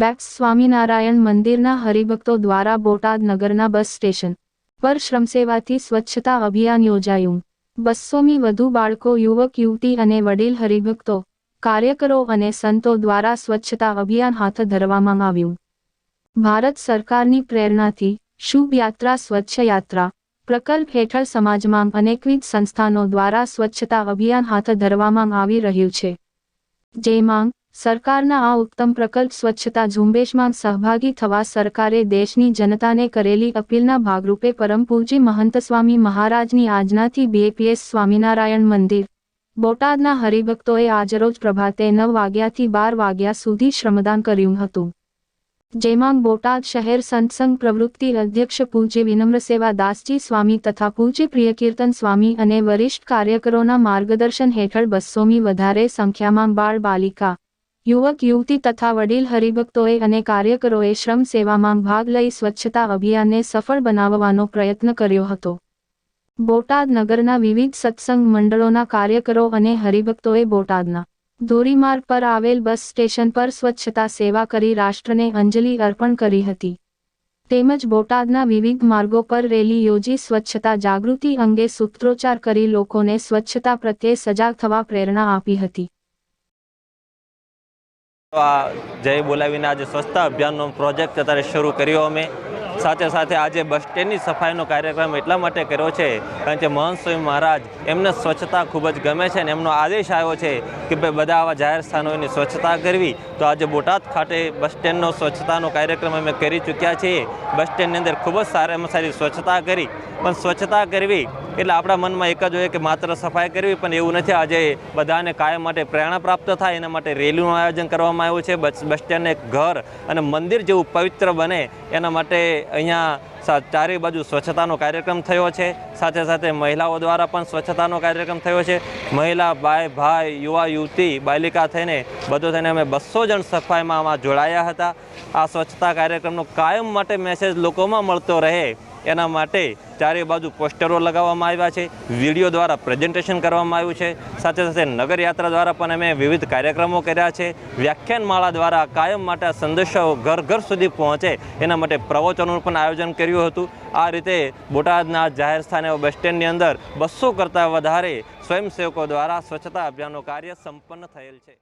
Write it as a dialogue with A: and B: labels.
A: Backs Swaminarayan મંદિરના હરિભક્તો દ્વારા બોટાદ નગરના બસ સ્ટેશન પર શ્રમસેવાથી સ્વચ્છતા અભિયાન યોજાયું। 200મી વધુ બાળકો, યુવક યુવતી અને વડીલ હરિભક્તો, કાર્યકરો અને સંતો દ્વારા સ્વચ્છતા અભિયાન હાથ ધરવામાં આવ્યું। ભારત સરકારની પ્રેરણાથી શુભ યાત્રા સ્વચ્છ યાત્રા પ્રકલ્પ હેઠળ સમાજમાં અનેકવિધ સંસ્થાનો દ્વારા સ્વચ્છતા અભિયાન હાથ ધરવામાં આવી રહ્યું છે, જેમાં સરકારના આ ઉત્તમ પ્રકલ્પ સ્વચ્છતા ઝુંબેશમાં સહભાગી થવા સરકારે દેશની જનતાને કરેલી અપીલના ભાગરૂપે પરમ પૂજ્ય મહંત સ્વામી મહારાજની આજ્ઞાથી બેક્સ સ્વામિનારાયણ મંદિર, બોટાદના હરિભક્તોએ આજરોજ પ્રભાતે 9 વાગ્યાથી 12 વાગ્યા સુધી શ્રમદાન કર્યું હતું, જેમાં બોટાદ શહેર સંતસંઘ પ્રવૃત્તિ અધ્યક્ષ પૂજ્ય વિનમ્ર સેવા દાસજી સ્વામી તથા પૂજ્ય પ્રિયકીર્તન સ્વામી અને વરિષ્ઠ કાર્યકરોના માર્ગદર્શન હેઠળ 200મી વધારે સંખ્યામાં બાળ બાલિકા, યુવક યુવતી તથા વડીલ હરિભક્તોએ અને કાર્યકરોએ શ્રમ સેવામાં ભાગ લઈ સ્વચ્છતા અભિયાનને સફળ બનાવવાનો પ્રયત્ન કર્યો હતો। બોટાદ નગરના વિવિધ સત્સંગ મંડળોના કાર્યકરો અને હરિભક્તોએ બોટાદના ધોરીમાર્ગ પર આવેલ બસ સ્ટેશન પર સ્વચ્છતા સેવા કરી રાષ્ટ્રને અંજલિ અર્પણ કરી હતી, તેમજ બોટાદના વિવિધ માર્ગો પર રેલી યોજી સ્વચ્છતા જાગૃતિ અંગે સૂત્રોચ્ચાર કરી લોકોને સ્વચ્છતા પ્રત્યે સજાગ થવા પ્રેરણા આપી હતી।
B: જય બોલાવીને આજે સ્વચ્છતા અભિયાનનો પ્રોજેક્ટ અત્યારે શરૂ કર્યો અમે। સાથે સાથે આજે બસ સ્ટેન્ડની સફાઈનો કાર્યક્રમ એટલા માટે કર્યો છે કારણ કે મહંત સ્વામી મહારાજ એમને સ્વચ્છતા ખૂબ જ ગમે છે અને એમનો આદેશ આવ્યો છે કે ભાઈ બધા આવા જાહેર સ્થાનોની સ્વચ્છતા કરવી। તો આજે બોટાદ ખાતે બસ સ્ટેન્ડનો સ્વચ્છતાનો કાર્યક્રમ અમે કરી ચૂક્યા છીએ। બસ સ્ટેન્ડની અંદર ખૂબ જ સારામાં સારી સ્વચ્છતા કરી, પણ સ્વચ્છતા કરવી એટલે આપણા મનમાં એક જ હોય કે માત્ર સફાઈ કરવી, પણ એવું નથી। આજે બધાને કાયમ માટે પ્રેરણા પ્રાપ્ત થાય એના માટે રેલીનું આયોજન કરવામાં આવ્યું છે। બસ સ્ટેન્ડને ઘર અને મંદિર જેવું પવિત્ર બને એના માટે અહીંયા ચારે બાજુ સ્વચ્છતાનો કાર્યક્રમ થયો છે। સાથે સાથે મહિલાઓ દ્વારા પણ સ્વચ્છતાનો કાર્યક્રમ થયો છે। મહિલા, ભાઈ, યુવા યુવતી, બાલિકા થઈને બધો થઈને અમે 200 જણ સફાઈમાં આમાં જોડાયા હતા। આ સ્વચ્છતા કાર્યક્રમનો કાયમ માટે મેસેજ લોકોમાં મળતો રહે એના માટે ચારે બાજુ પોસ્ટરો લગાવવામાં આવ્યા છે, વિડીયો દ્વારા પ્રેઝન્ટેશન કરવામાં આવ્યું છે। સાથે સાથે નગરયાત્રા દ્વારા પણ અમે વિવિધ કાર્યક્રમો કર્યા છે। વ્યાખ્યાનમાળા દ્વારા કાયમ માટે આ સંદેશો ઘર ઘર સુધી પહોંચે એના માટે પ્રવચનોનું પણ આયોજન કર્યું હતું। આ રીતે બોટાદના જાહેર સ્થાને બસ સ્ટેન્ડની અંદર 200 કરતાં વધારે સ્વયંસેવકો દ્વારા સ્વચ્છતા અભિયાનનું કાર્ય સંપન્ન થયેલ છે।